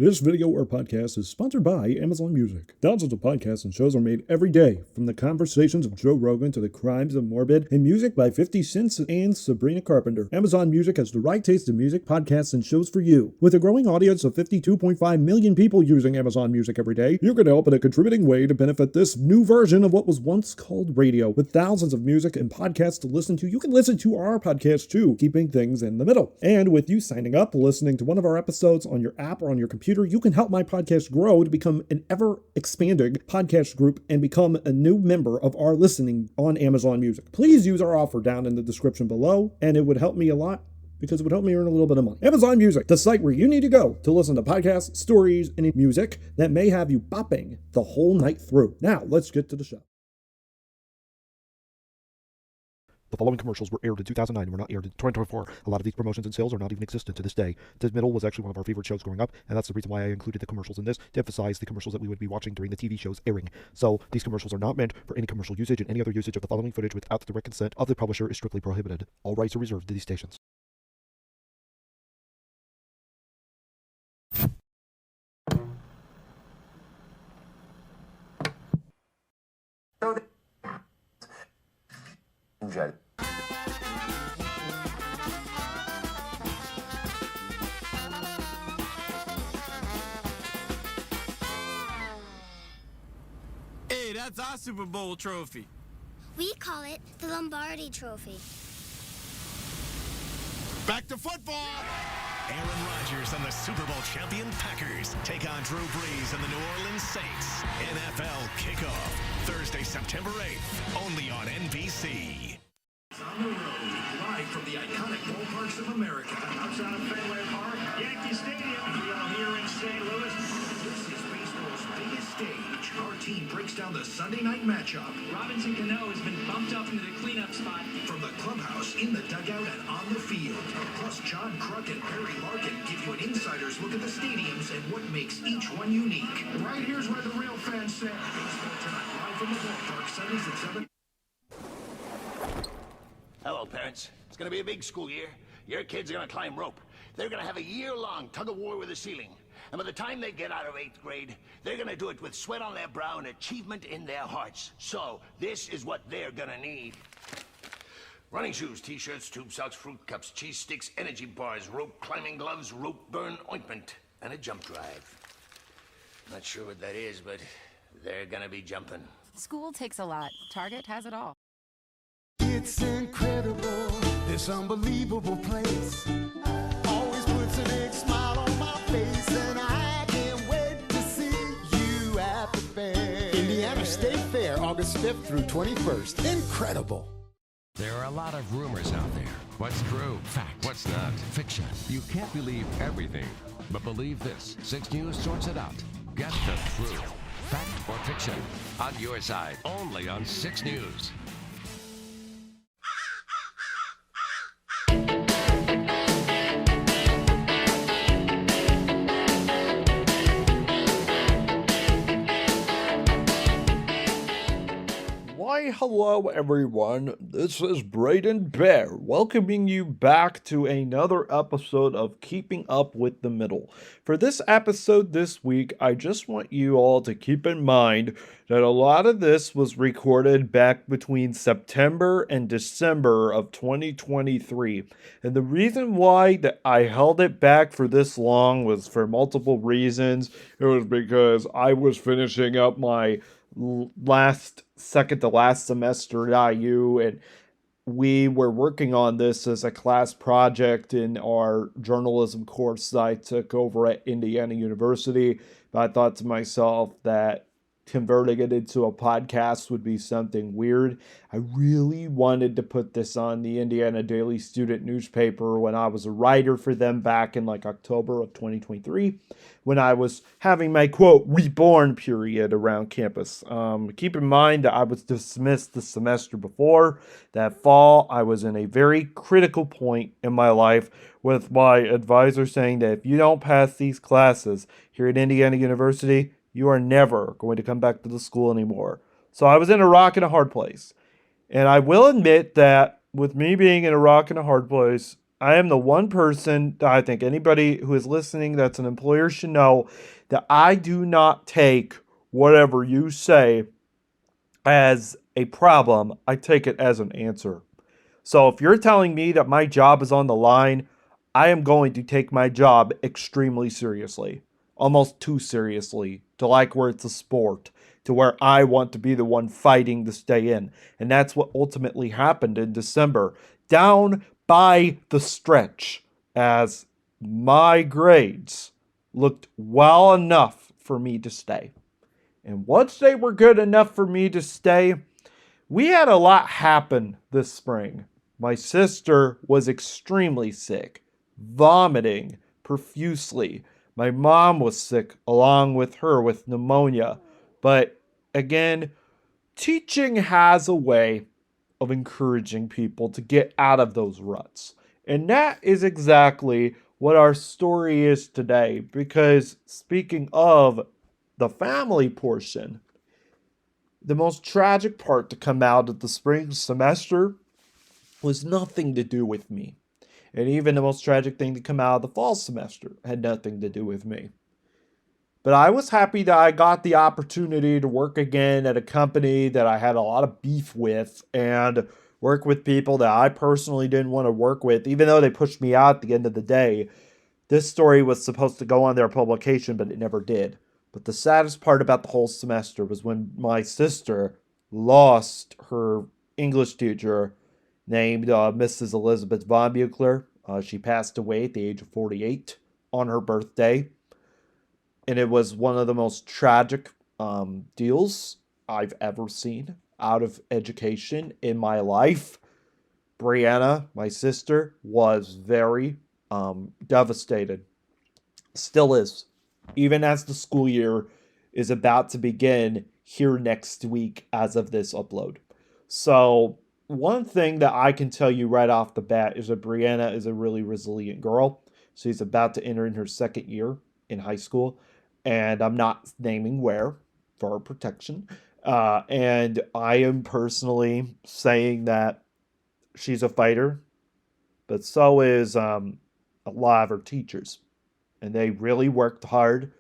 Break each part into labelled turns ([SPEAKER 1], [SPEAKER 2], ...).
[SPEAKER 1] This video or podcast is sponsored by Amazon Music. Thousands of podcasts and shows are made every day, from the conversations of Joe Rogan to the crimes of Morbid, and music by 50 Cent and Sabrina Carpenter. Amazon Music has the right taste in music, podcasts, and shows for you. With a growing audience of 52.5 million people using Amazon Music every day, you can help in a contributing way to benefit this new version of what was once called radio. With thousands of music and podcasts to listen to, you can listen to our podcast too, keeping things in the middle. And with you signing up, listening to one of our episodes on your app or on your computer, you can help my podcast grow to become an ever-expanding podcast group and become a new member of our listening on Amazon Music. Please use our offer down in the description below, and it would help me a lot because it would help me earn a little bit of money. Amazon Music, the site where you need to go to listen to podcasts, stories, and music that may have you bopping the whole night through. Now, let's get to the show.
[SPEAKER 2] The following commercials were aired in 2009 and were not aired in 2024. A lot of these promotions and sales are not even existent to this day. The Middle was actually one of our favorite shows growing up, and that's the reason why I included the commercials in this, to emphasize the commercials that we would be watching during the TV show's airing. So, these commercials are not meant for any commercial usage, and any other usage of the following footage without the direct consent of the publisher is strictly prohibited. All rights are reserved to these stations.
[SPEAKER 3] Hey, that's our Super Bowl trophy.
[SPEAKER 4] We call it the Lombardi Trophy.
[SPEAKER 3] Back to football.
[SPEAKER 5] Aaron Rodgers and the Super Bowl champion Packers take on Drew Brees and the New Orleans Saints. NFL kickoff Thursday, September 8th, only on NBC.
[SPEAKER 6] On the road, live from the iconic ballparks of America. Outside of Fenway Park, Yankee Stadium, we are here in St. Louis. This is baseball's biggest stage. Our team breaks down the Sunday night matchup.
[SPEAKER 7] Robinson Cano has been bumped up into the cleanup spot.
[SPEAKER 6] From the clubhouse, in the dugout, and on the field. Plus, John Kruk and Barry Larkin give you an insider's look at the stadiums and what makes each one unique. Right here's where the real fans stand. Baseball tonight, live from the ballpark, Sundays at 7.
[SPEAKER 8] Hello, parents. It's going to be a big school year. Your kids are going to climb rope. They're going to have a year-long tug-of-war with the ceiling. And by the time they get out of 8th grade, they're going to do it with sweat on their brow and achievement in their hearts. So, this is what they're going to need. Running shoes, t-shirts, tube socks, fruit cups, cheese sticks, energy bars, rope climbing gloves, rope burn ointment, and a jump drive. Not sure what that is, but they're going to be jumping.
[SPEAKER 9] School takes a lot. Target has it all.
[SPEAKER 10] It's incredible, this unbelievable place. Always puts a big smile on my face, and I can't wait to see you at the fair. Indiana State Fair, August 5th through 21st. Incredible.
[SPEAKER 11] There are a lot of rumors out there. What's true? Fact. What's not? Fiction. You can't believe everything, but believe this. 6 News sorts it out. Get the truth. Fact or fiction. On your side, only on 6 News.
[SPEAKER 1] Why, hello everyone, this is Braydyn Bear, welcoming you back to another episode of Keeping Up with the Middle. For this episode this week, I just want you all to keep in mind that a lot of this was recorded back between September and December of 2023. And the reason why that I held it back for this long was for multiple reasons. It was because I was finishing up my second to last semester at IU, and we were working on this as a class project in our journalism course that I took over at Indiana University. But I thought to myself that converting it into a podcast would be something weird. I really wanted to put this on the Indiana Daily Student newspaper when I was a writer for them back in like October of 2023, when I was having my quote reborn period around campus. Keep in mind that I was dismissed the semester before. That fall, I was in a very critical point in my life with my advisor saying that if you don't pass these classes here at Indiana University, you are never going to come back to the school anymore. So I was in a rock and a hard place. And I will admit that with me being in a rock and a hard place, I am the one person that I think anybody who is listening that's an employer should know that I do not take whatever you say as a problem. I take it as an answer. So if you're telling me that my job is on the line, I am going to take my job extremely seriously, almost too seriously, to like where it's a sport, to where I want to be the one fighting to stay in. And that's what ultimately happened in December, down by the stretch, as my grades looked well enough for me to stay. And once they were good enough for me to stay, we had a lot happen this spring. My sister was extremely sick, vomiting profusely. My mom was sick along with her with pneumonia. But again, teaching has a way of encouraging people to get out of those ruts. And that is exactly what our story is today. Because speaking of the family portion, the most tragic part to come out of the spring semester was nothing to do with me. And even the most tragic thing to come out of the fall semester had nothing to do with me. But I was happy that I got the opportunity to work again at a company that I had a lot of beef with and work with people that I personally didn't want to work with, even though they pushed me out at the end of the day. This story was supposed to go on their publication, but it never did. But the saddest part about the whole semester was when my sister lost her English teacher named Mrs. Elizabeth Von Buchler. She passed away at the age of 48 on her birthday. And it was one of the most tragic deals I've ever seen out of education in my life. Brianna, my sister, was very devastated. Still is. Even as the school year is about to begin here next week as of this upload. So one thing that I can tell you right off the bat is that Brianna is a really resilient girl. She's about to enter in her second year in high school. And I'm not naming where for protection. And I am personally saying that she's a fighter, but so is a lot of her teachers. And they really worked hard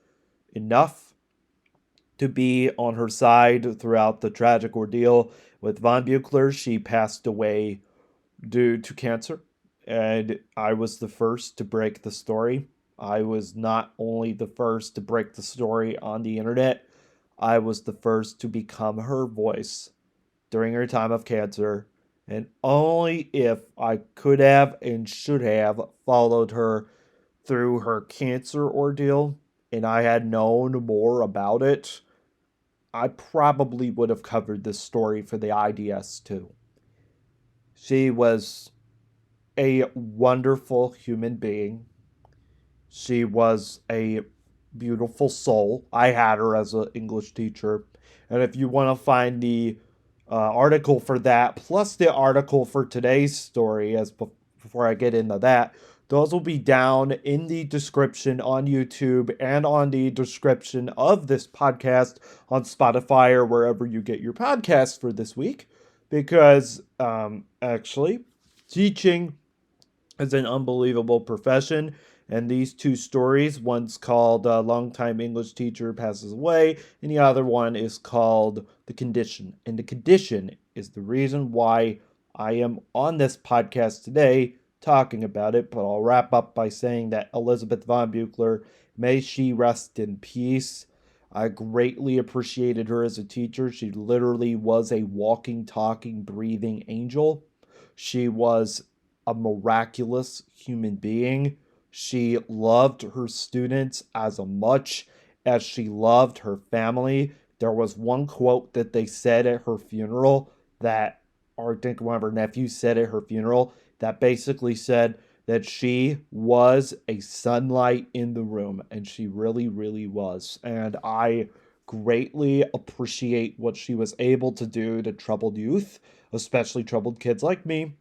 [SPEAKER 1] enough to be on her side throughout the tragic ordeal with Von Buchler. She passed away due to cancer, and I was the first to break the story. I was not only the first to break the story on the internet, I was the first to become her voice during her time of cancer. And only if I could have and should have followed her through her cancer ordeal and I had known more about it, I probably would have covered this story for the IDS too. She was a wonderful human being. She was a beautiful soul. I had her as an English teacher. And if you want to find the article for that, plus the article for today's story, before I get into that, those will be down in the description on YouTube and on the description of this podcast on Spotify or wherever you get your podcasts for this week. Because actually, teaching is an unbelievable profession. And these two stories, one's called Longtime English Teacher Passes Away, and the other one is called The Condition. And the condition is the reason why I am on this podcast today talking about it. But I'll wrap up by saying that Elizabeth Von Buchler, may she rest in peace. I greatly appreciated her as a teacher. She literally was a walking, talking, breathing angel. She was a miraculous human being. She loved her students as much as she loved her family. There was one quote that they said at her funeral that, or I think one of her nephews said at her funeral, that basically said that she was a sunlight in the room, and she really, really was. And I greatly appreciate what she was able to do to troubled youth, especially troubled kids like me.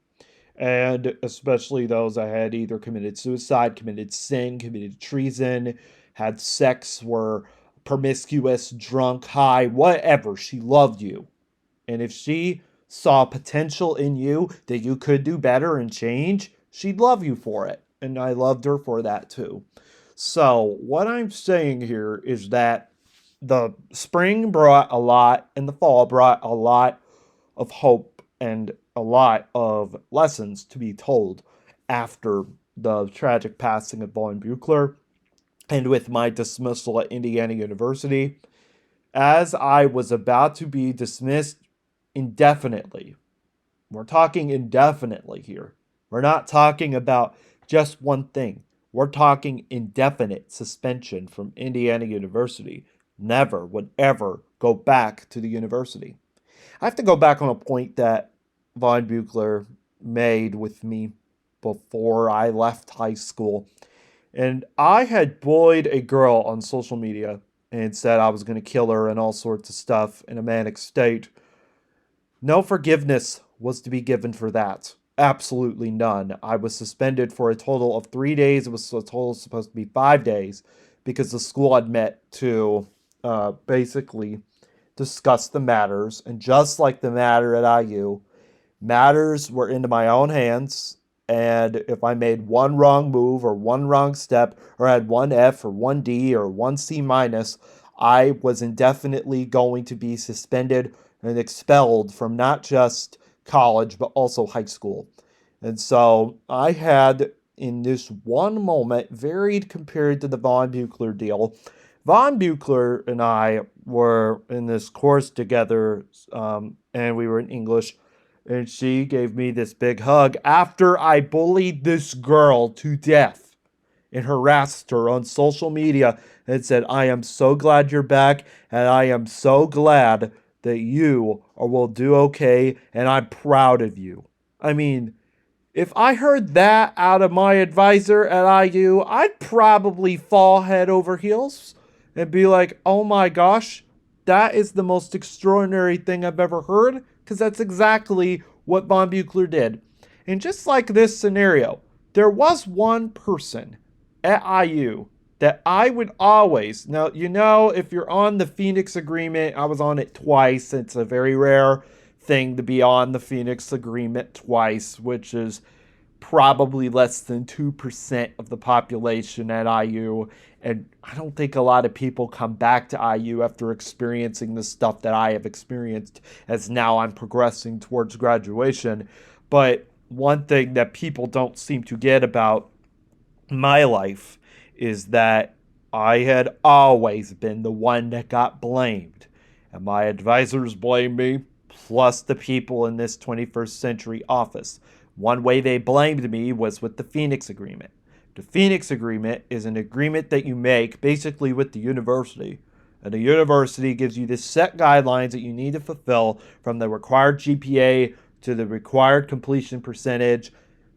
[SPEAKER 1] And especially those that had either committed suicide, committed sin, committed treason, had sex, were promiscuous, drunk, high, whatever. She loved you. And if she saw potential in you that you could do better and change, she'd love you for it. And I loved her for that too. So, what I'm saying here is that the spring brought a lot, and the fall brought a lot of hope and a lot of lessons to be told after the tragic passing of Von Buchler and with my dismissal at Indiana University. As I was about to be dismissed indefinitely, we're talking indefinitely here. We're not talking about just one thing. We're talking indefinite suspension from Indiana University. Never would ever go back to the university. I have to go back on a point that Von Buchler made with me before I left high school. And I had bullied a girl on social media and said I was going to kill her and all sorts of stuff in a manic state. No forgiveness was to be given for that. Absolutely none. I was suspended for a total of 3 days. It was a total supposed to be 5 days because the school had met to basically discuss the matters. And just like the matter at IU, matters were into my own hands. And if I made one wrong move or one wrong step or had one F or one D or one C minus, I was indefinitely going to be suspended and expelled from not just college, but also high school. And so I had, in this one moment, varied compared to the Von Buchler deal. Von Buchler and I were in this course together, and we were in English, and she gave me this big hug after I bullied this girl to death and harassed her on social media and said, I am so glad you're back, and I am so glad that you will do okay, and I'm proud of you. I mean, if I heard that out of my advisor at IU, I'd probably fall head over heels and be like, oh my gosh, that is the most extraordinary thing I've ever heard, because that's exactly what Von Buchler did. And just like this scenario, there was one person at IU that I would always, now, you know, if you're on the Phoenix Agreement, I was on it twice. It's a very rare thing to be on the Phoenix Agreement twice, which is probably less than 2% of the population at IU. And I don't think a lot of people come back to IU after experiencing the stuff that I have experienced, as now I'm progressing towards graduation. But one thing that people don't seem to get about my life is that I had always been the one that got blamed. And my advisors blamed me, plus the people in this 21st century office. One way they blamed me was with the Phoenix Agreement. The Phoenix Agreement is an agreement that you make basically with the university. And the university gives you this set guidelines that you need to fulfill, from the required GPA to the required completion percentage,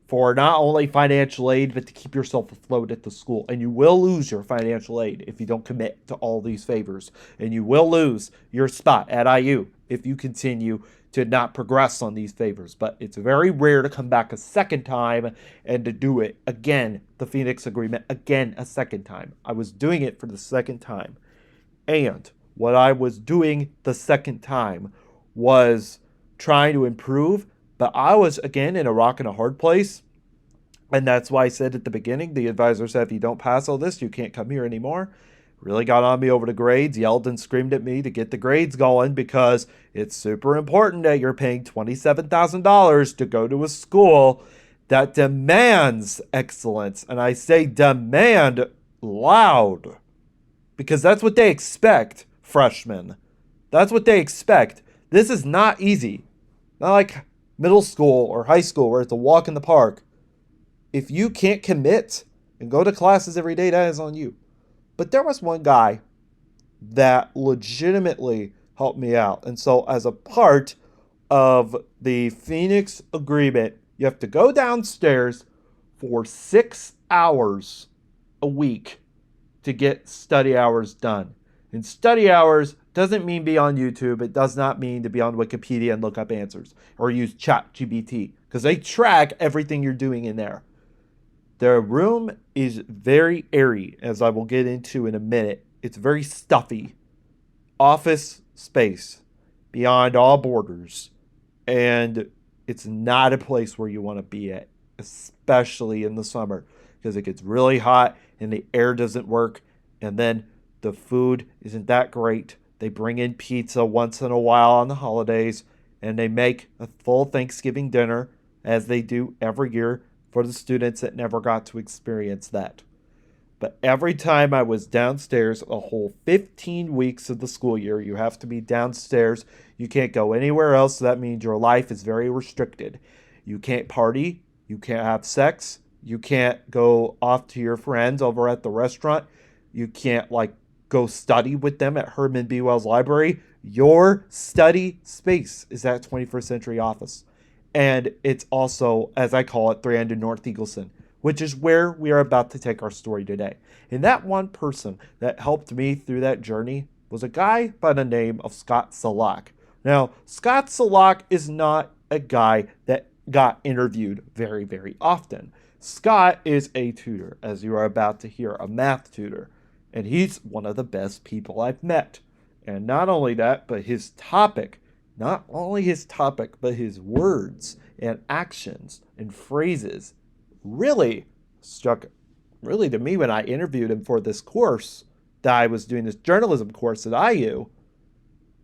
[SPEAKER 1] for not only financial aid, but to keep yourself afloat at the school. And you will lose your financial aid if you don't commit to all these favors. And you will lose your spot at IU if you continue to not progress on these favors. But it's very rare to come back a second time and to do it again, the Phoenix Agreement, again a second time. I was doing it for the second time. And what I was doing the second time was trying to improve, but I was, again, in a rock and a hard place. And that's why I said at the beginning, the advisor said, if you don't pass all this, you can't come here anymore. Really got on me over the grades, yelled and screamed at me to get the grades going, because it's super important that you're paying $27,000 to go to a school that demands excellence. And I say demand loud, because that's what they expect, freshmen. That's what they expect. This is not easy. Not like middle school or high school where it's a walk in the park. If you can't commit and go to classes every day, that is on you. But there was one guy that legitimately helped me out. And so as a part of the Phoenix Agreement, you have to go downstairs for 6 hours a week to get study hours done. And study hours doesn't mean be on YouTube. It does not mean to be on Wikipedia and look up answers or use ChatGPT, because they track everything you're doing in there. Their room is very airy, as I will get into in a minute. It's very stuffy. Office space beyond all borders. And it's not a place where you want to be at, especially in the summer, because it gets really hot and the air doesn't work, and then the food isn't that great. They bring in pizza once in a while on the holidays, and they make a full Thanksgiving dinner, as they do every year for the students that never got to experience that. But every time I was downstairs, a whole 15 weeks of the school year, you have to be downstairs. You can't go anywhere else. So that means your life is very restricted. You can't party. You can't have sex. You can't go off to your friends over at the restaurant. You can't, go study with them at Herman B. Wells Library. Your study space is that 21st Century Office. And it's also, as I call it, 300 North Eagleson, which is where we are about to take our story today. And that one person that helped me through that journey was a guy by the name of Scott Salak. Now, Scott Salak is not a guy that got interviewed very, very often. Scott is a tutor, as you are about to hear, a math tutor. And he's one of the best people I've met. And not only that, but his topic, not only his topic, but his words and actions and phrases really struck to me when I interviewed him for this course that I was doing, this journalism course at IU.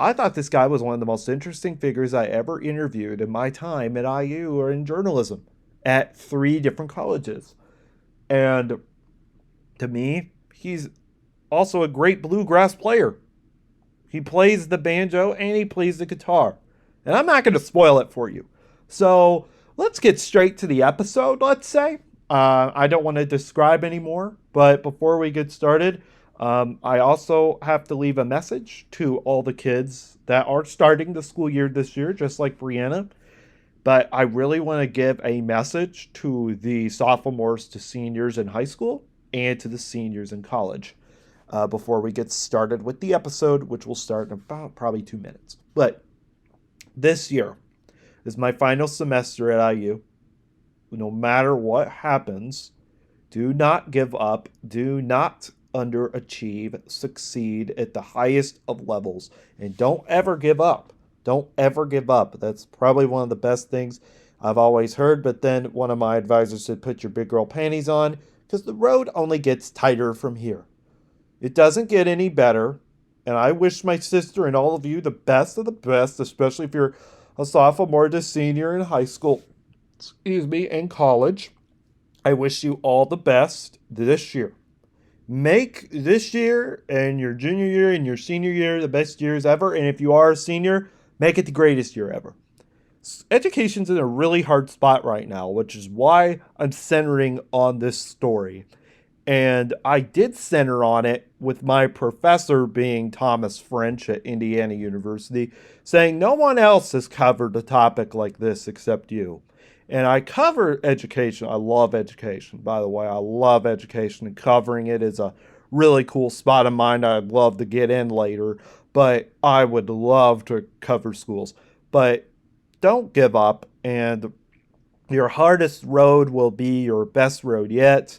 [SPEAKER 1] I thought this guy was one of the most interesting figures I ever interviewed in my time at IU or in journalism at 3 different colleges. And to me, he's also a great bluegrass player. He plays the banjo and he plays the guitar. And I'm not going to spoil it for you. So let's get straight to the episode, let's say. I don't want to describe anymore, but before we get started, I also have to leave a message to all the kids that are starting the school year this year, just like Brianna. But I really want to give a message to the sophomores to seniors in high school and to the seniors in college before we get started with the episode, which will start in about probably 2 minutes. But this year is my final semester at IU. No matter what happens, do not give up. Do not underachieve. Succeed at the highest of levels. And don't ever give up. Don't ever give up. That's probably one of the best things I've always heard. But then one of my advisors said, put your big girl panties on, because the road only gets tighter from here. It doesn't get any better. And I wish my sister and all of you the best of the best, especially if you're a sophomore to senior in high school, in college. I wish you all the best this year. Make this year and your junior year and your senior year the best years ever. And if you are a senior, make it the greatest year ever. Education's in a really hard spot right now, which is why I'm centering on this story. And I did center on it with my professor being Thomas French at Indiana University, saying no one else has covered a topic like this except you. And I cover education. I love education, by the way. I love education, and covering it is a really cool spot of mine I'd love to get in later. But I would love to cover schools. But don't give up, and your hardest road will be your best road yet.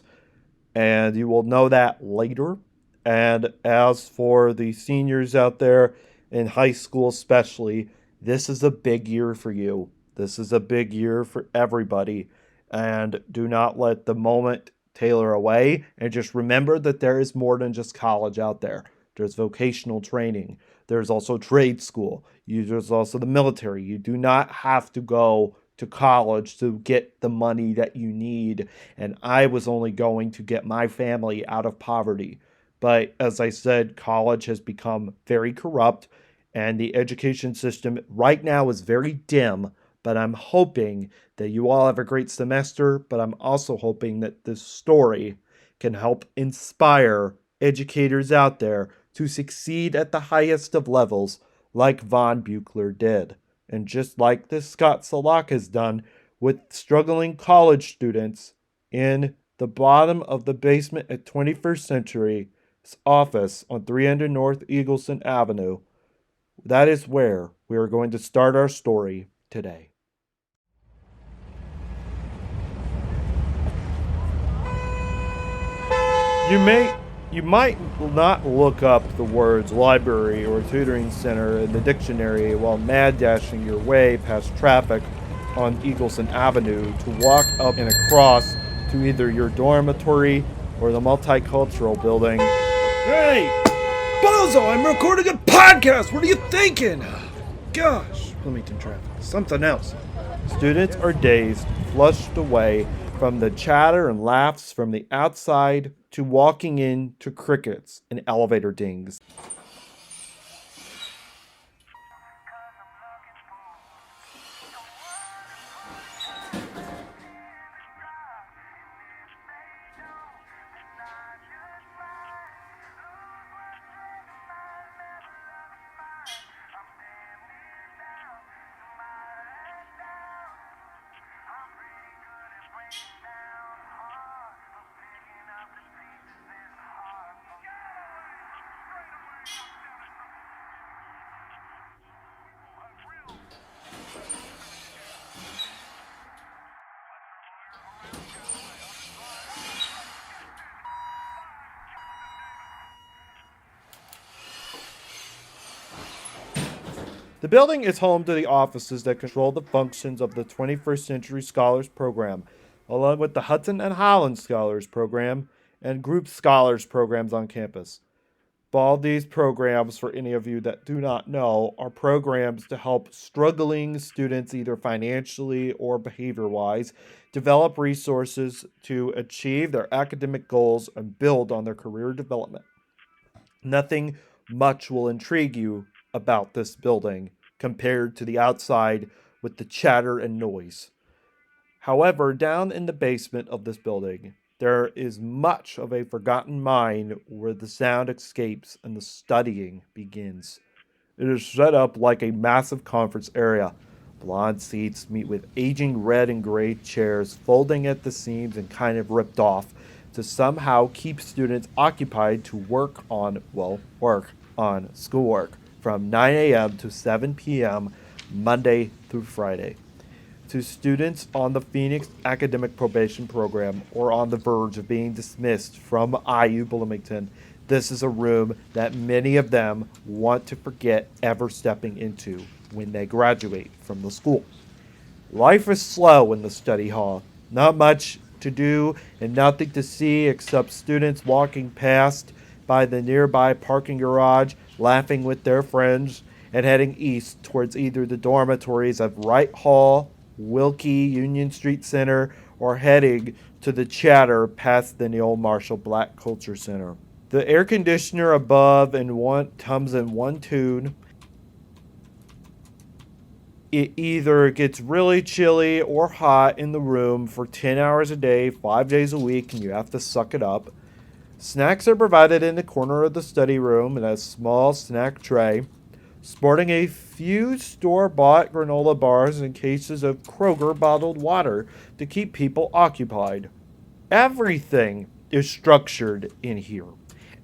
[SPEAKER 1] And you will know that later. And as for the seniors out there in high school especially, this is a big year for you. This is a big year for everybody. And do not let the moment tailor away. And just remember that there is more than just college out there. There's vocational training. There's also trade school. There's also the military. You do not have to go to college to get the money that you need. And I was only going to get my family out of poverty. But as I said, college has become very corrupt, and the education system right now is very dim. But I'm hoping that you all have a great semester, but I'm also hoping that this story can help inspire educators out there to succeed at the highest of levels like Von Buchler did. And just like this Scott Salak has done with struggling college students in the bottom of the basement at 21st Century's office on 300 North Eagleson Avenue, that is where we are going to start our story today. You might not look up the words library or tutoring center in the dictionary while mad dashing your way past traffic on Eagleson Avenue to walk up and across to either your dormitory or the multicultural building. Hey! Bozo, I'm recording a podcast! What are you thinking? Gosh, Bloomington traffic. Something else. Students are dazed, flushed away from the chatter and laughs from the outside to walking in to crickets and elevator dings. The building is home to the offices that control the functions of the 21st Century Scholars Program, along with the Hudson and Highland Scholars Program and Group Scholars programs on campus. All these programs, for any of you that do not know, are programs to help struggling students either financially or behavior-wise develop resources to achieve their academic goals and build on their career development. Nothing much will intrigue you about this building compared to the outside with the chatter and noise. However, down in the basement of this building, there is much of a forgotten mine where the sound escapes and the studying begins. It is set up like a massive conference area. Blonde seats meet with aging red and gray chairs folding at the seams and kind of ripped off to somehow keep students occupied to work on schoolwork from 9 a.m. to 7 p.m. Monday through Friday. To students on the Phoenix Academic Probation Program or on the verge of being dismissed from IU Bloomington, this is a room that many of them want to forget ever stepping into when they graduate from the school. Life is slow in the study hall. Not much to do and nothing to see except students walking past by the nearby parking garage, laughing with their friends, and heading east towards either the dormitories of Wright Hall, Wilkie, Union Street Center, or heading to the chatter past the Neil Marshall Black Culture Center. The air conditioner above comes in one tune. It either gets really chilly or hot in the room for 10 hours a day, 5 days a week, and you have to suck it up. Snacks are provided in the corner of the study room in a small snack tray, sporting a few store-bought granola bars and cases of Kroger bottled water to keep people occupied. Everything is structured in here,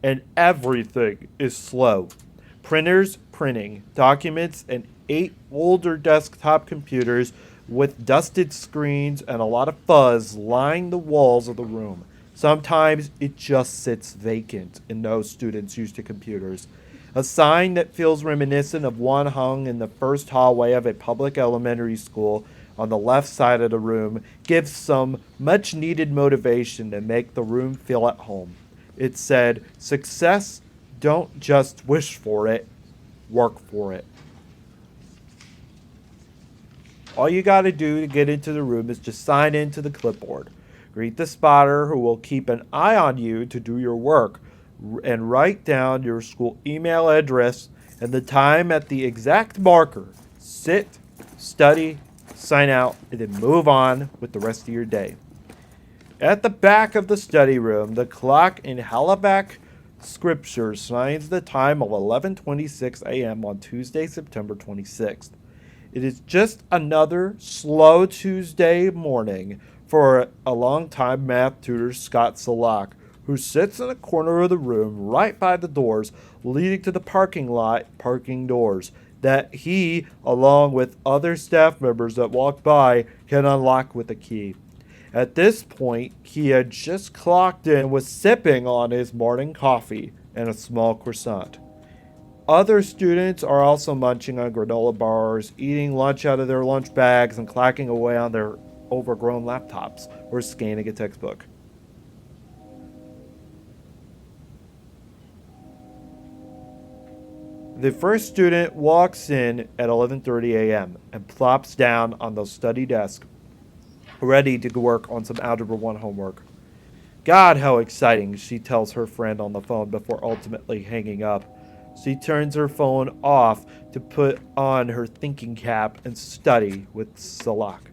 [SPEAKER 1] and everything is slow. Printers printing documents and 8 older desktop computers with dusted screens and a lot of fuzz line the walls of the room. Sometimes it just sits vacant and no students use the computers. A sign that feels reminiscent of one hung in the first hallway of a public elementary school on the left side of the room gives some much needed motivation to make the room feel at home. It said, "Success, don't just wish for it, work for it." All you got to do to get into the room is just sign into the clipboard. Greet the spotter who will keep an eye on you to do your work, and write down your school email address and the time at the exact marker. Sit, study, sign out, and then move on with the rest of your day. At the back of the study room, the clock in Halifax Scripture signs the time of 11:26 a.m. on Tuesday, September 26th. It is just another slow Tuesday morning for a longtime math tutor, Scott Salak, who sits in a corner of the room right by the doors leading to the parking lot parking doors that he, along with other staff members that walk by, can unlock with a key. At this point, he had just clocked in and was sipping on his morning coffee and a small croissant. Other students are also munching on granola bars, eating lunch out of their lunch bags, and clacking away on their overgrown laptops or scanning a textbook. The first student walks in at 11:30 a.m. and plops down on the study desk, ready to work on some Algebra 1 homework. God, how exciting, she tells her friend on the phone before ultimately hanging up. She turns her phone off to put on her thinking cap and study with Salak.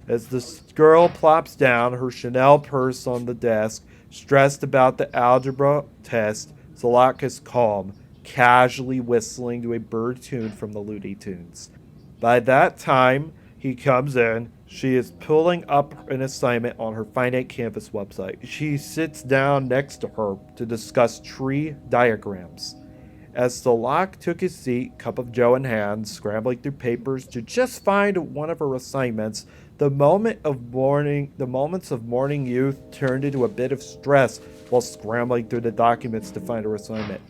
[SPEAKER 1] As the girl plops down, her Chanel purse on the desk, stressed about the algebra test, Salak is calm, casually whistling to a bird tune from the Looney Tunes. By that time, he comes in. She is pulling up an assignment on her Finite Canvas website. She sits down next to her to discuss tree diagrams. As Salak took his seat, cup of joe in hand, scrambling through papers to just find one of her assignments, the moments of morning youth turned into a bit of stress while scrambling through the documents to find her assignment.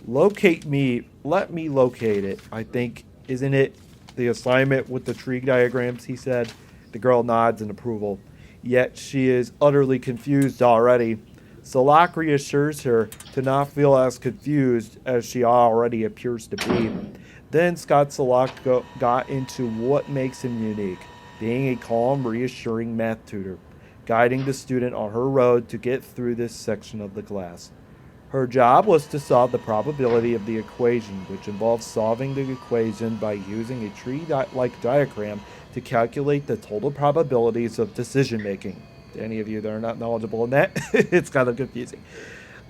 [SPEAKER 1] Locate me. Let me locate it, I think. Isn't it the assignment with the tree diagrams, he said. The girl nods in approval. Yet she is utterly confused already. Salak reassures her to not feel as confused as she already appears to be. Then Scott Salak got into what makes him unique, being a calm, reassuring math tutor, guiding the student on her road to get through this section of the class. Her job was to solve the probability of the equation, which involves solving the equation by using a tree-like diagram to calculate the total probabilities of decision-making. To any of you that are not knowledgeable in that, it's kind of confusing.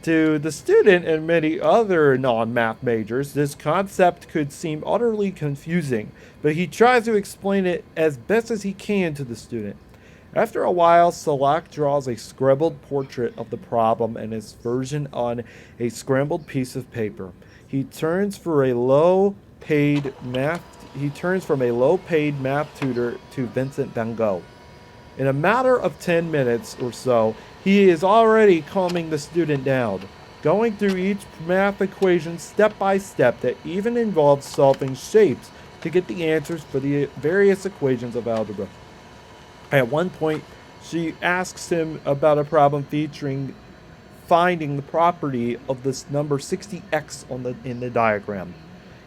[SPEAKER 1] To the student and many other non-math majors, this concept could seem utterly confusing, but he tries to explain it as best as he can to the student. After a while, Salak draws a scribbled portrait of the problem and its version on a scrambled piece of paper. He turns from a low-paid math tutor to Vincent Van Gogh. In a matter of 10 minutes or so, he is already calming the student down, going through each math equation step by step that even involves solving shapes to get the answers for the various equations of algebra. At one point, she asks him about a problem featuring finding the property of this number 60x in the diagram.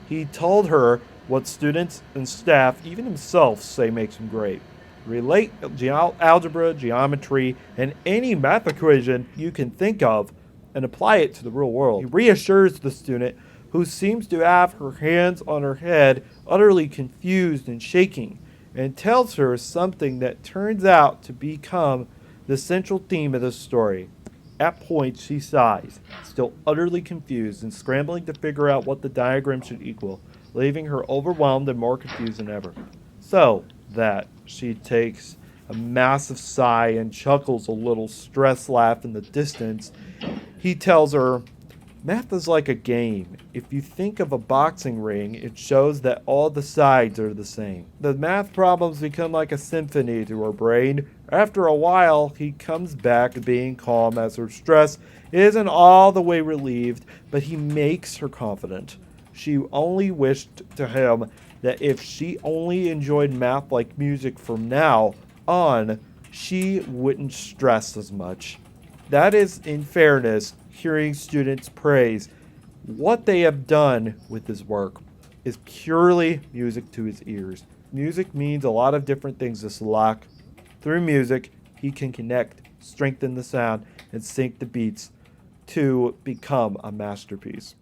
[SPEAKER 1] He told her what students and staff, even himself, say makes him great. Relate algebra, geometry, and any math equation you can think of and apply it to the real world. He reassures the student, who seems to have her hands on her head, utterly confused and shaking, and tells her something that turns out to become the central theme of the story. At points, she sighs, still utterly confused and scrambling to figure out what the diagram should equal, leaving her overwhelmed and more confused than ever. So that she takes a massive sigh and chuckles a little stressed laugh in the distance. He tells her, "Math is like a game. If you think of a boxing ring, it shows that all the sides are the same. The math problems become like a symphony to her brain. After a while, he comes back being calm as her stress isn't all the way relieved, but he makes her confident. She only wished to him that if she only enjoyed math like music from now on, she wouldn't stress as much. That is, in fairness, hearing students praise what they have done with his work is purely music to his ears. Music means a lot of different things to Salak. Through music, he can connect, strengthen the sound, and sync the beats to become a masterpiece."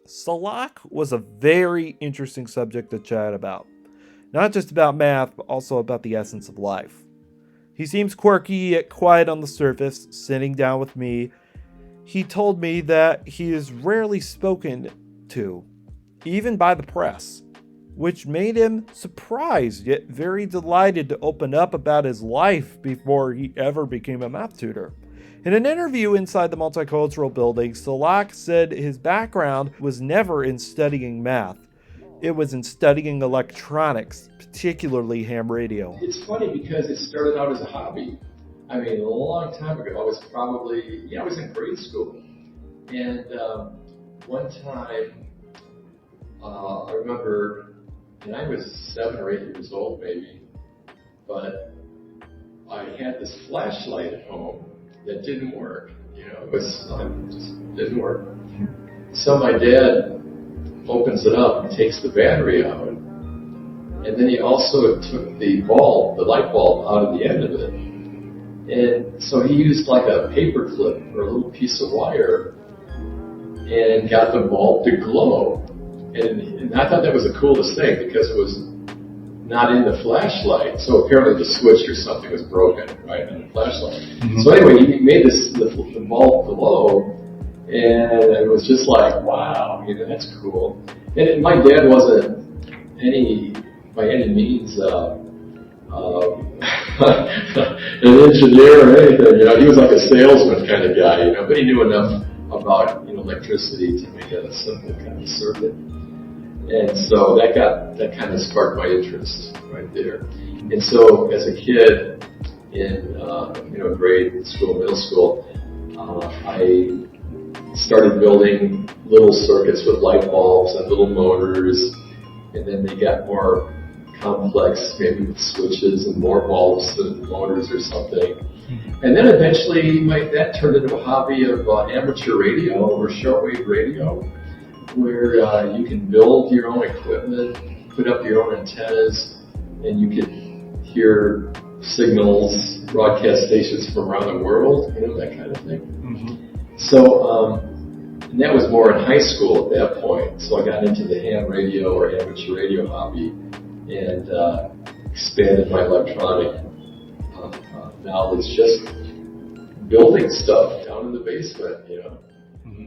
[SPEAKER 1] Salak was a very interesting subject to chat about. Not just about math, but also about the essence of life. He seems quirky yet quiet on the surface. Sitting down with me, he told me that he is rarely spoken to, even by the press, which made him surprised yet very delighted to open up about his life before he ever became a math tutor. In an interview inside the Multicultural Building, Salak said his background was never in studying math. It was in studying electronics, particularly ham radio.
[SPEAKER 12] It's funny because it started out as a hobby. I mean, a long time ago. I was probably, I was in grade school. And one time, I remember, and I was 7 or 8 years old maybe, but I had this flashlight at home that didn't work. It just didn't work. So my dad opens it up and takes the battery out. And then he also took the light bulb out of the end of it. And so he used like a paper clip or a little piece of wire and got the bulb to glow. And I thought that was the coolest thing because it was not in the flashlight. So apparently the switch or something was broken, right, on the flashlight. Mm-hmm. So anyway, he made the bulb glow, and it was just like, wow, that's cool. And my dad wasn't by any means an engineer or anything. He was like a salesman kind of guy, but he knew enough about electricity to make a simple kind of circuit. And so that kind of sparked my interest right there. And so as a kid in grade school, middle school, I started building little circuits with light bulbs and little motors, and then they got more complex, maybe with switches and more bulbs and motors or something. And then eventually that turned into a hobby of amateur radio or shortwave radio, where you can build your own equipment, put up your own antennas, and you can hear signals, broadcast stations from around the world, that kind of thing. Mm-hmm. So, and that was more in high school at that point. So I got into the ham radio or amateur radio hobby and expanded my electronic knowledge, just building stuff down in the basement, Mm-hmm.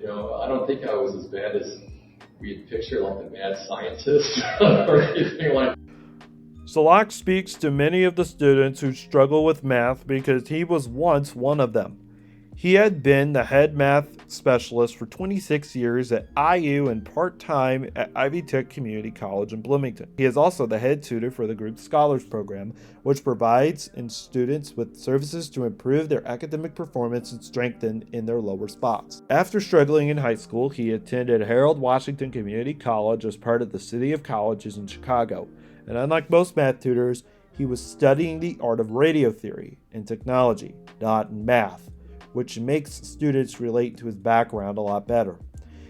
[SPEAKER 12] I don't think I was as bad as we'd picture, like the mad scientist or anything like that.
[SPEAKER 1] Salak speaks to many of the students who struggle with math because he was once one of them. He had been the head math specialist for 26 years at IU and part-time at Ivy Tech Community College in Bloomington. He is also the head tutor for the Group Scholars Program, which provides students with services to improve their academic performance and strengthen in their lower spots. After struggling in high school, he attended Harold Washington Community College as part of the City of Colleges in Chicago. And unlike most math tutors, he was studying the art of radio theory and technology, not in math, which makes students relate to his background a lot better.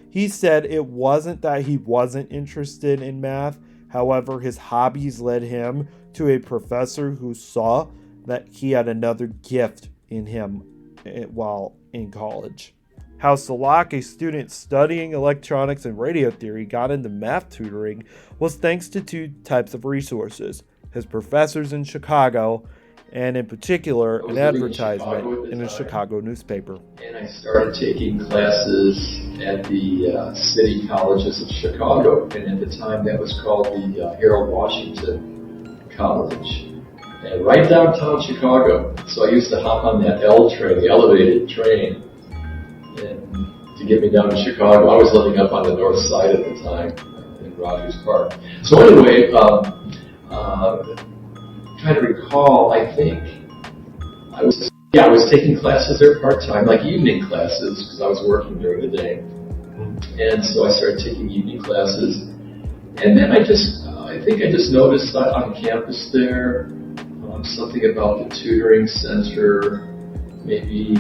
[SPEAKER 1] He said it wasn't that he wasn't interested in math, however, his hobbies led him to a professor who saw that he had another gift in him while in college. How Salak, a student studying electronics and radio theory, got into math tutoring was thanks to two types of resources: his professors in Chicago, and in particular, an advertisement in a Chicago newspaper.
[SPEAKER 12] And I started taking classes at the City Colleges of Chicago, and at the time that was called the Harold Washington College, and right downtown Chicago. So I used to hop on that L train, the elevated train, and to get me down to Chicago. I was living up on the north side at the time in Rogers Park. So anyway, trying to recall, I think I was taking classes there part-time, like evening classes, because I was working during the day. And so I started taking evening classes. And then I think I just noticed that on campus there, something about the tutoring center, maybe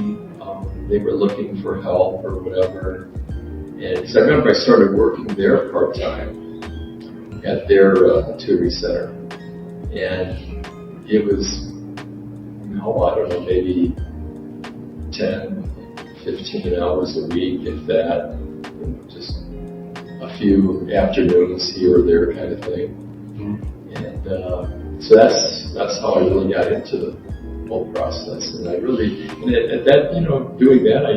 [SPEAKER 12] they were looking for help or whatever. And because I remember I started working there part-time at their tutoring center. And it was, I don't know, maybe 10, 15 hours a week, if that, just a few afternoons here or there kind of thing. Mm-hmm. And so that's how I really got into the whole process. And I really, at that, doing that, I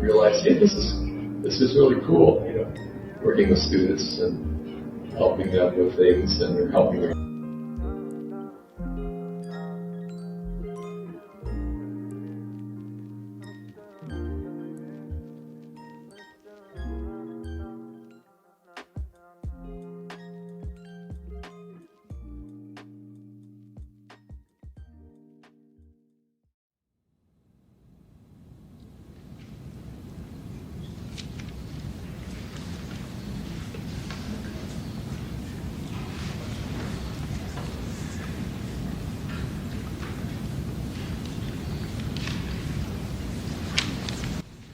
[SPEAKER 12] realized, hey, this is really cool, working with students and helping them with things and helping them.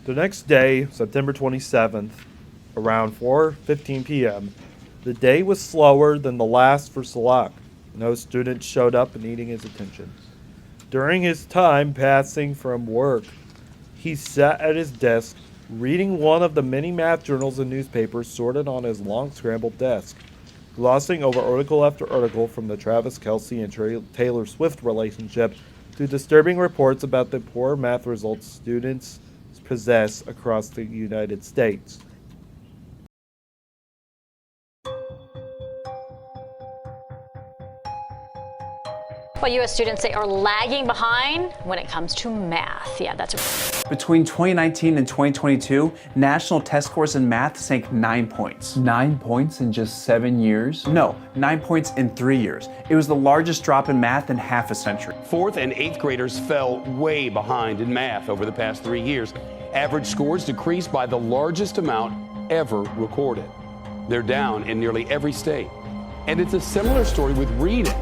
[SPEAKER 1] The next day, September 27th, around 4:15 p.m., the day was slower than the last for Salak. No student showed up needing his attention. During his time passing from work, he sat at his desk, reading one of the many math journals and newspapers sorted on his long scrambled desk, glossing over article after article from the Travis Kelce and Taylor Swift relationship to disturbing reports about the poor math results students possess across the United States.
[SPEAKER 13] Well, U.S. students say are lagging behind when it comes to math. Yeah, that's
[SPEAKER 14] Between 2019 and 2022, national test scores in math sank 9 points.
[SPEAKER 15] 9 points in just 7 years?
[SPEAKER 14] No, 9 points in 3 years. It was the largest drop in math in half a century.
[SPEAKER 16] 4th and 8th graders fell way behind in math over the past 3 years. Average scores decreased by the largest amount ever recorded. They're down in nearly every state. And it's a similar story with reading.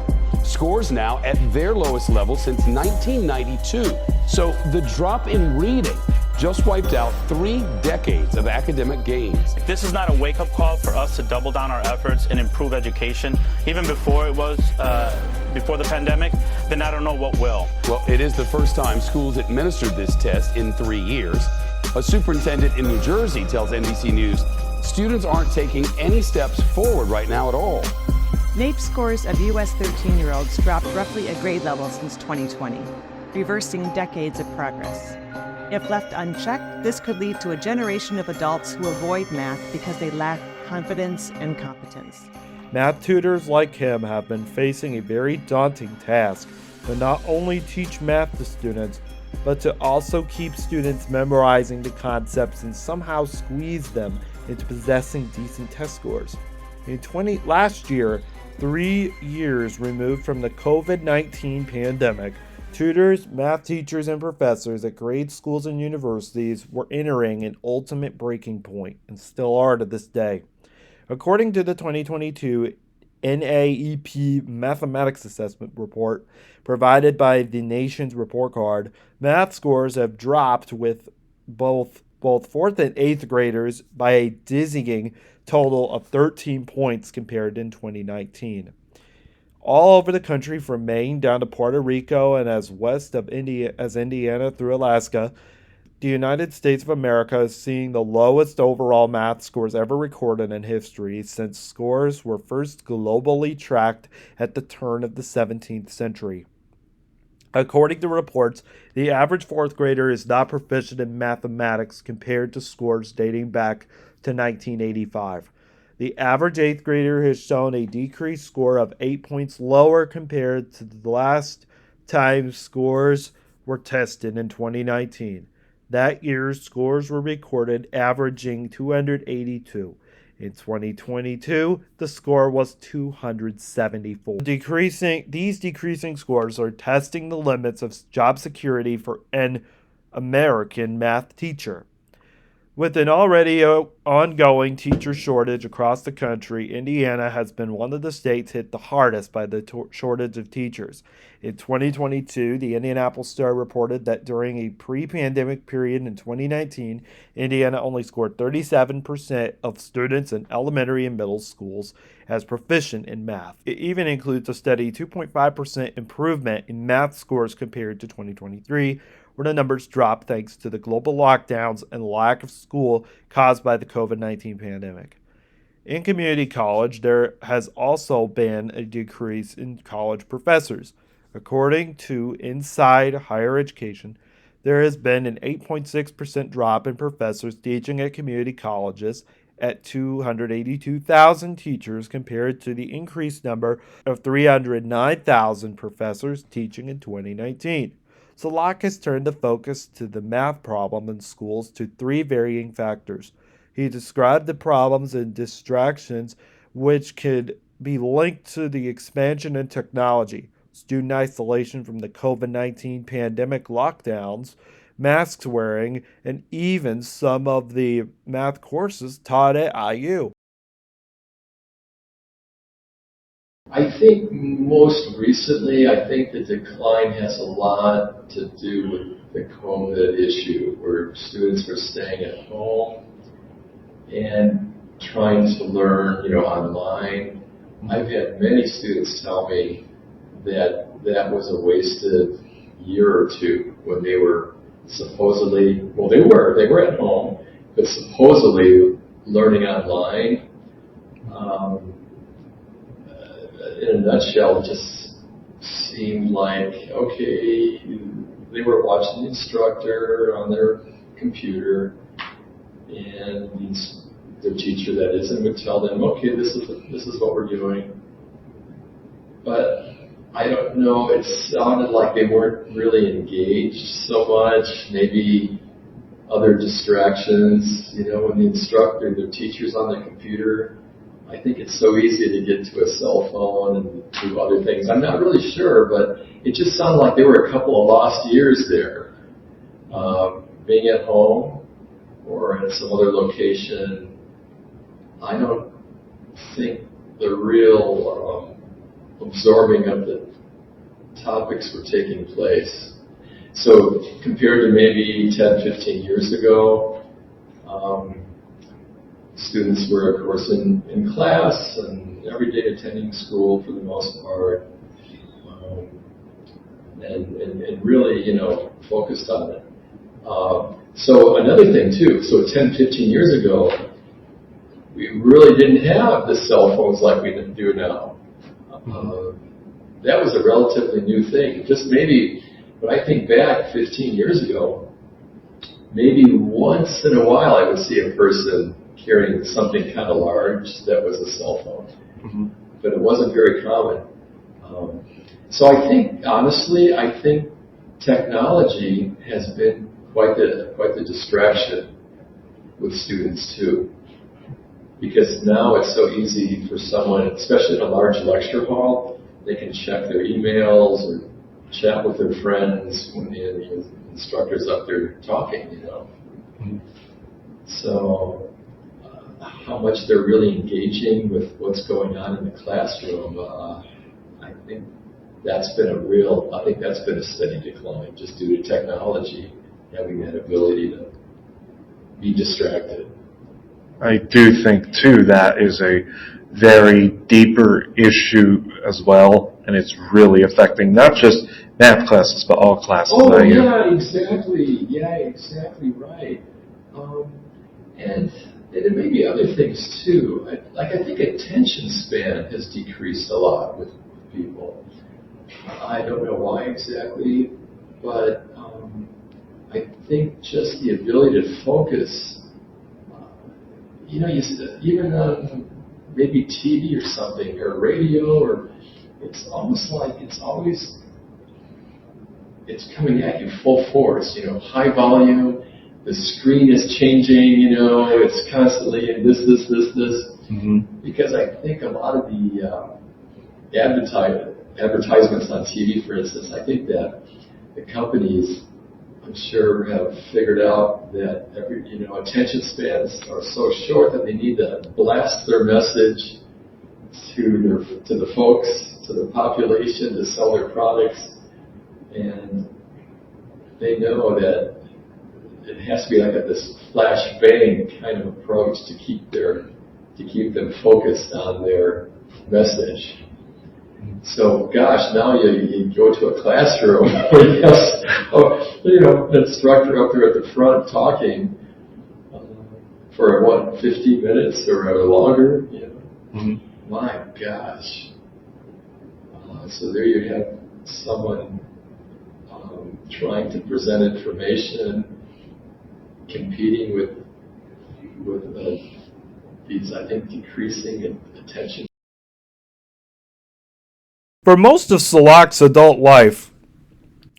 [SPEAKER 16] Scores now at their lowest level since 1992. So the drop in reading just wiped out 3 decades of academic gains.
[SPEAKER 17] If this is not a wake-up call for us to double down our efforts and improve education, even before before the pandemic, then I don't know what will.
[SPEAKER 16] Well, it is the first time schools administered this test in 3 years. A superintendent in New Jersey tells NBC News students aren't taking any steps forward right now at all.
[SPEAKER 18] NAEP scores of U.S. 13-year-olds dropped roughly a grade level since 2020, reversing decades of progress. If left unchecked, this could lead to a generation of adults who avoid math because they lack confidence and competence.
[SPEAKER 1] Math tutors like him have been facing a very daunting task to not only teach math to students, but to also keep students memorizing the concepts and somehow squeeze them into possessing decent test scores. Last year, 3 years removed from the COVID-19 pandemic, tutors, math teachers, and professors at grade schools and universities were entering an ultimate breaking point, and still are to this day. According to the 2022 NAEP Mathematics Assessment Report provided by the nation's report card, math scores have dropped with both 4th and 8th graders by a dizzying total of 13 points compared to 2019. All over the country, from Maine down to Puerto Rico and as west of Indiana through Alaska, the United States of America is seeing the lowest overall math scores ever recorded in history since scores were first globally tracked at the turn of the 17th century. According to reports, the average 4th grader is not proficient in mathematics compared to scores dating back to 1985. The average 8th grader has shown a decreased score of 8 points lower compared to the last time scores were tested in 2019. That year's scores were recorded averaging 282. In 2022, the score was 274. These decreasing scores are testing the limits of job security for an American math teacher. With an already ongoing teacher shortage across the country, Indiana has been one of the states hit the hardest by the shortage of teachers. In 2022, the Indianapolis Star reported that during a pre-pandemic period in 2019, Indiana only scored 37% of students in elementary and middle schools as proficient in math. It even includes a steady 2.5% improvement in math scores compared to 2023, where the numbers dropped thanks to the global lockdowns and lack of school caused by the COVID-19 pandemic. In community college, there has also been a decrease in college professors. According to Inside Higher Education, there has been an 8.6% drop in professors teaching at community colleges at 282,000 teachers compared to the increased number of 309,000 professors teaching in 2019. Salak has turned the focus to the math problem in schools to 3 varying factors. He described the problems and distractions which could be linked to the expansion in technology, student isolation from the COVID-19 pandemic lockdowns, masks wearing, and even some of the math courses taught at IU.
[SPEAKER 12] I think most recently, I think the decline has a lot to do with the COVID issue, where students were staying at home and trying to learn, online. I've had many students tell me that that was a wasted year or two when they were supposedly, well, they were at home, but supposedly learning online. In a nutshell, it just seemed like, okay, they were watching the instructor on their computer, and the teacher, that is, and would tell them, okay, this is what we're doing. But I don't know, it sounded like they weren't really engaged so much. Maybe other distractions, when the instructor, the teacher's on the computer. I think it's so easy to get to a cell phone and do other things. I'm not really sure, but it just sounded like there were a couple of lost years there. Being at home or at some other location, I don't think the real absorbing of the topics were taking place. So compared to maybe 10, 15 years ago, students were, of course, in class and every day attending school for the most part, and really, focused on it. So another thing, too, so 10, 15 years ago, we really didn't have the cell phones like we do now. That was a relatively new thing. Just maybe, when I think back 15 years ago, maybe once in a while I would see a person carrying something kind of large that was a cell phone. But it wasn't very common. So I think, honestly, technology has been quite the distraction with students too. Because now it's so easy for someone, especially in a large lecture hall, they can check their emails or chat with their friends when the instructor's up there talking, So how much they're really engaging with what's going on in the classroom, I think that's been a steady decline just due to technology having that ability to be distracted.
[SPEAKER 1] I do think, too, that is a very deeper issue as well, and it's really affecting not just math classes, but all classes.
[SPEAKER 12] Oh, yeah, exactly. Yeah, exactly right. And there may be other things, too. I think attention span has decreased a lot with people. I don't know why exactly, but I think just the ability to focus, even on maybe TV or something, or radio, or it's almost like it's coming at you full force, high volume, the screen is changing, it's constantly in this. Because I think a lot of the advertisements on TV, for instance, I think that the companies, I'm sure, have figured out that attention spans are so short that they need to blast their message to the folks, to the population, to sell their products, and they know that it has to be like this flash bang kind of approach to keep them focused on their message. So, gosh, now you go to a classroom where you have, an instructor up there at the front talking for 15 minutes or longer. My gosh. So there you have someone trying to present information, competing with these, I think, decreasing attention.
[SPEAKER 1] For most of Salak's adult life,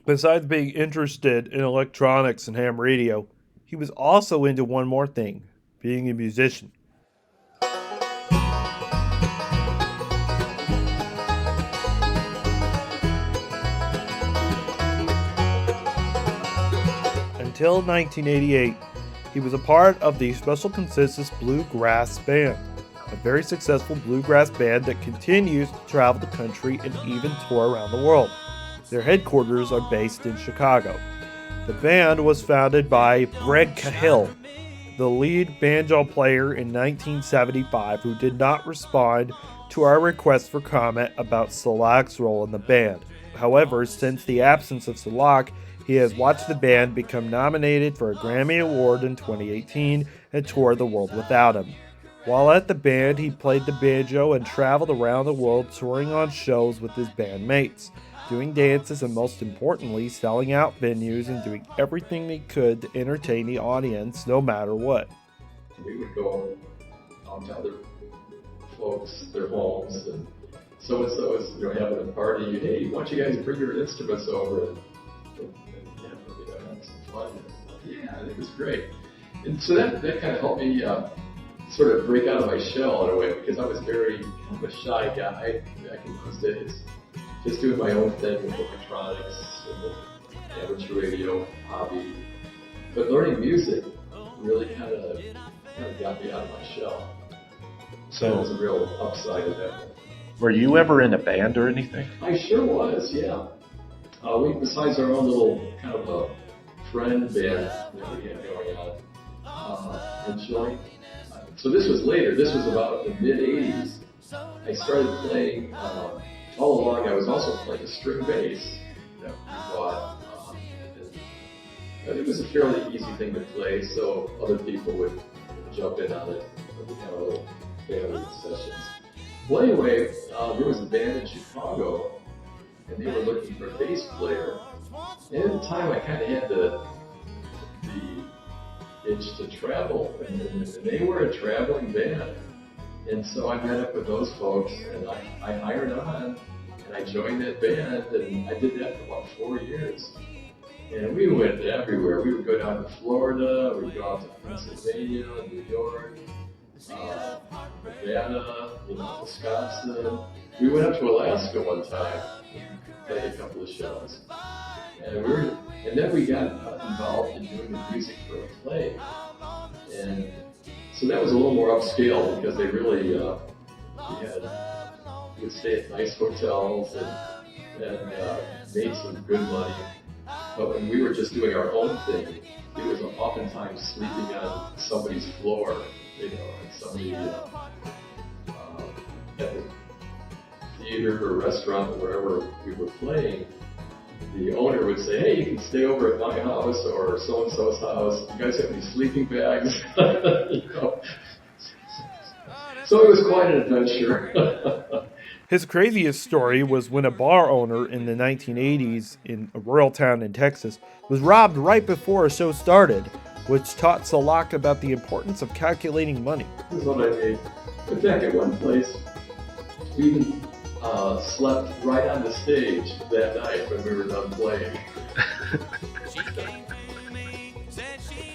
[SPEAKER 1] besides being interested in electronics and ham radio, he was also into one more thing, being a musician. Until 1988, he was a part of the Special Consensus Bluegrass Band, a very successful bluegrass band that continues to travel the country and even tour around the world. Their headquarters are based in Chicago. The band was founded by Greg Cahill, the lead banjo player in 1975, who did not respond to our request for comment about Salak's role in the band. However, since the absence of Salak, he has watched the band become nominated for a Grammy Award in 2018 and tour the world without him. While at the band, he played the banjo and traveled around the world touring on shows with his bandmates, doing dances and most importantly, selling out venues and doing everything he could to entertain the audience no matter what.
[SPEAKER 12] We would go out to other folks, their homes, and so-and-so is having a party. Hey, why don't you guys bring your instruments over and have some fun? Yeah, I think it was great. And so that kind of helped me sort of break out of my shell in a way, because I was very kind of a shy guy back in those days. Just doing my own thing with electronics and with amateur radio hobby. But learning music really kind of got me out of my shell. So that was a real upside of that.
[SPEAKER 1] Were you ever in a band or anything?
[SPEAKER 12] I sure was, yeah. We, besides our own little kind of a friend band that we had going on, enjoying. So this was later. This was about the mid-'80s. I started playing. All along, I was also playing a string bass that we bought. And it was a fairly easy thing to play, so other people would jump in on it. We had a little family sessions. Well, anyway, there was a band in Chicago, and they were looking for a bass player. And at the time, I kind of had the itch to travel, and they were a traveling band. And so I met up with those folks, and I hired on, and I joined that band, and I did that for about 4 years. And we went everywhere. We would go down to Florida, we would go out to Pennsylvania, New York, Nevada, Wisconsin. We went up to Alaska one time, played a couple of shows. And then we got involved in doing the music for a play. And so that was a little more upscale, because they really, we would stay at nice hotels and made some good money. But when we were just doing our own thing, it was oftentimes sleeping on somebody's floor, and somebody at the theater or restaurant or wherever we were playing, the owner would say, hey, you can stay over at my house or so-and-so's house. You guys have any sleeping bags? So it was quite an adventure.
[SPEAKER 1] His craziest story was when a bar owner in the 1980s in a rural town in Texas was robbed right before a show started, which taught Salak about the importance of calculating money.
[SPEAKER 12] This is what I made. In fact, at one place, we even slept right on the stage that night when we were done playing.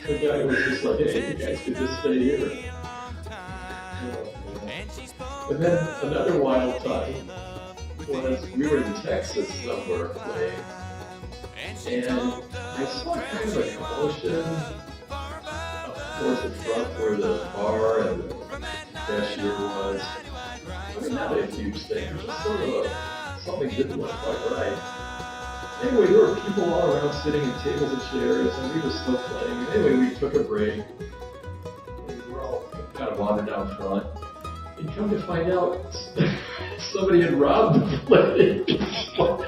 [SPEAKER 12] The guy was just like, hey, you guys could just stay here. And then another wild time was we were in Texas somewhere playing, and I saw kind of a commotion towards the front where the bar and the cashier was. I mean, not a huge thing, just sort of something didn't look quite right. Anyway, there were people all around sitting at tables and chairs, and we were still playing. Anyway, we took a break. We were all kind of wandered down front. And come to find out, somebody had robbed the place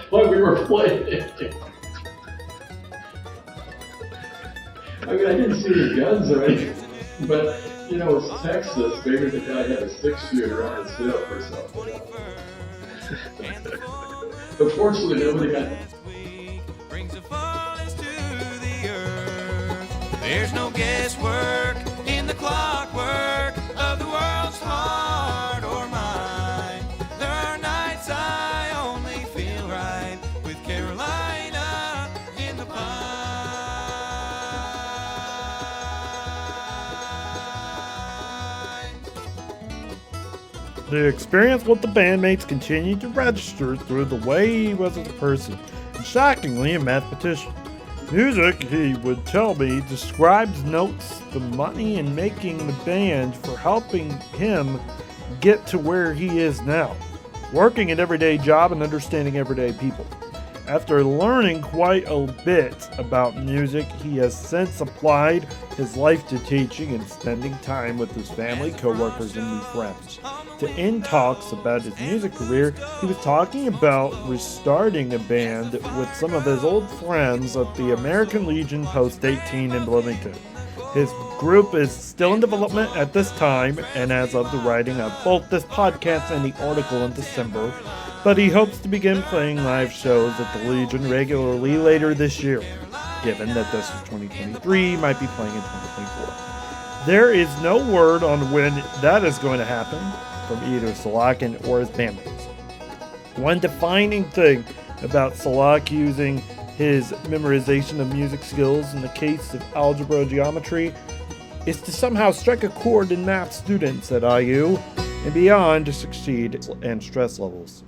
[SPEAKER 12] while we were playing. I mean, I didn't see any guns or anything, but, it's Texas. Maybe the guy had a 6-shooter on his hip or something. But fortunately, nobody got it.
[SPEAKER 10] There's no guesswork in the clockwork of the world's heart or mind. There are nights I only feel right with Carolina in the pine.
[SPEAKER 1] The experience with the bandmates continued to register through the way he was as a person, and shockingly a mathematician. Music, he would tell me, describes notes the money in making the band for helping him get to where he is now, working an everyday job and understanding everyday people. After learning quite a bit about music, he has since applied his life to teaching and spending time with his family, co-workers, and new friends. To end talks about his music career, he was talking about restarting a band with some of his old friends at the American Legion Post 18 in Bloomington. His group is still in development at this time, and as of the writing of both this podcast and the article in December, but he hopes to begin playing live shows at the Legion regularly later this year, given that this is 2023, he might be playing in 2024. There is no word on when that is going to happen from either Salak or his bandmates. One defining thing about Salak using his memorization of music skills in the case of algebra or geometry is to somehow strike a chord in math students at IU and beyond to succeed and stress levels.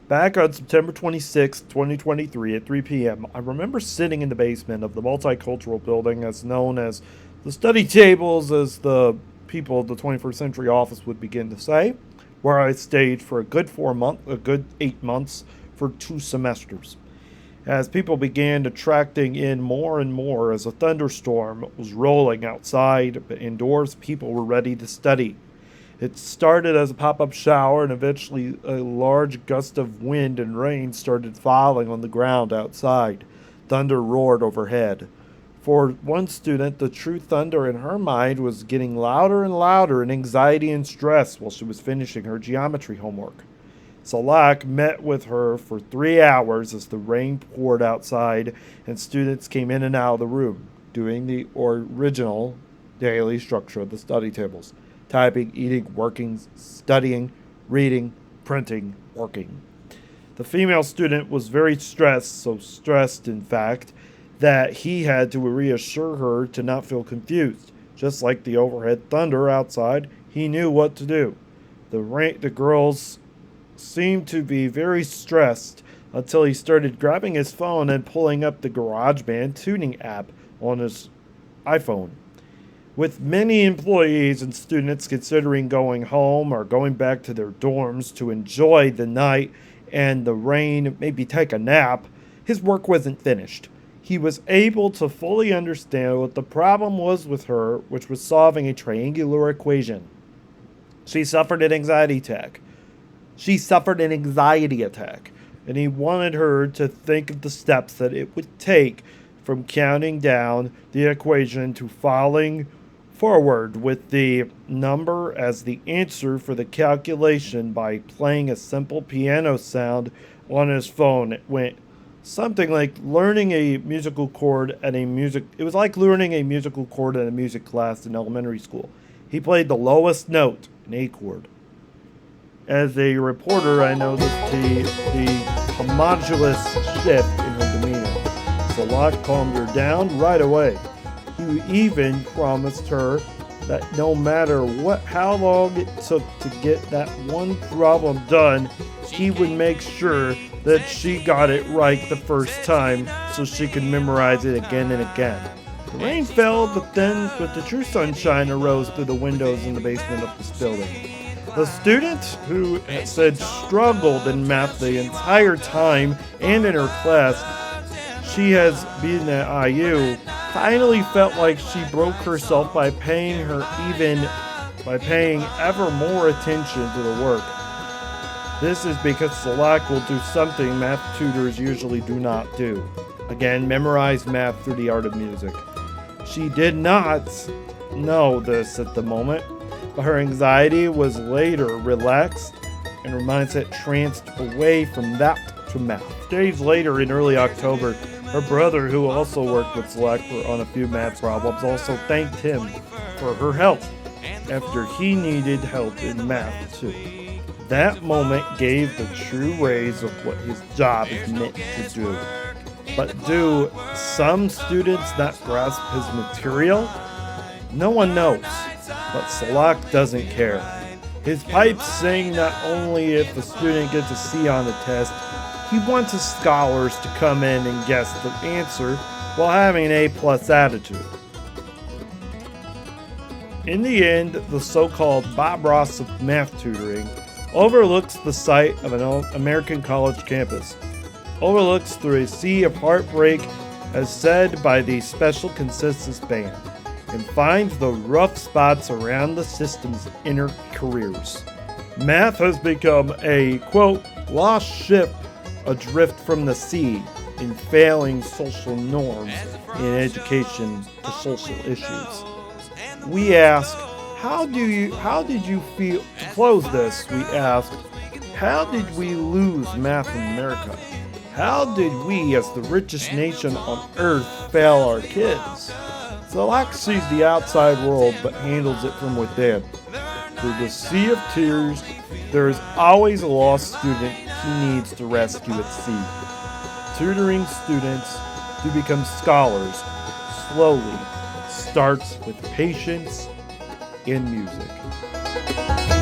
[SPEAKER 1] Back on September 26, 2023 at 3 p.m., I remember sitting in the basement of the multicultural building as known as the study tables, as the people of the 21st Century Office would begin to say, where I stayed for a good 8 months for 2 semesters. As people began attracting in more and more as a thunderstorm was rolling outside, but indoors people were ready to study. It started as a pop-up shower, and eventually a large gust of wind and rain started falling on the ground outside. Thunder roared overhead. For one student, the true thunder in her mind was getting louder and louder in anxiety and stress while she was finishing her geometry homework. Salak met with her for 3 hours as the rain poured outside and students came in and out of the room, doing the original daily structure of the study tables. Typing, eating, working, studying, reading, printing, working. The female student was very stressed, so stressed, in fact, that he had to reassure her to not feel confused. Just like the overhead thunder outside, he knew what to do. The girls seemed to be very stressed until he started grabbing his phone and pulling up the GarageBand tuning app on his iPhone. With many employees and students considering going home or going back to their dorms to enjoy the night and the rain, maybe take a nap, his work wasn't finished. He was able to fully understand what the problem was with her, which was solving a triangular equation. She suffered an anxiety attack. And he wanted her to think of the steps that it would take from counting down the equation to falling forward with the number as the answer for the calculation by playing a simple piano sound on his phone. It went something like learning a musical chord at it was like learning a musical chord in a music class in elementary school. He played the lowest note, an A chord. As a reporter, I noticed the homogeneous shift in her demeanor. Salak calmed her down right away. He even promised her that no matter how long it took to get that one problem done, he would make sure that she got it right the first time so she could memorize it again and again. The rain fell, but the true sunshine arose through the windows in the basement of this building. The student who said struggled in math the entire time and in her class she has been at IU finally felt like she broke herself by paying ever more attention to the work. This is because Salak will do something math tutors usually do not do. Again, memorize math through the art of music. She did not know this at the moment, but her anxiety was later relaxed and her mindset tranced away from that to math. Days later, in early October, her brother, who also worked with Salak on a few math problems, also thanked him for her help after he needed help in math too. That moment gave the true raise of what his job is meant to do. But do some students not grasp his material? No one knows, but Salak doesn't care. His pipes sing not only if the student gets a C on the test, he wants his scholars to come in and guess the answer while having an A+ attitude. In the end, the so-called Bob Ross of math tutoring overlooks the site of an American college campus, overlooks through a sea of heartbreak as said by the Special Consensus Band, and finds the rough spots around the system's inner careers. Math has become a, quote, lost ship adrift from the sea in failing social norms in education to social issues. We ask, how did you feel, to close this, we asked, how did we lose math in America? How did we, as the richest nation on earth, fail our kids? Salak sees the outside world but handles it from within. Through the sea of tears, there is always a lost student he needs to rescue at sea. Tutoring students to become scholars slowly starts with patience in music.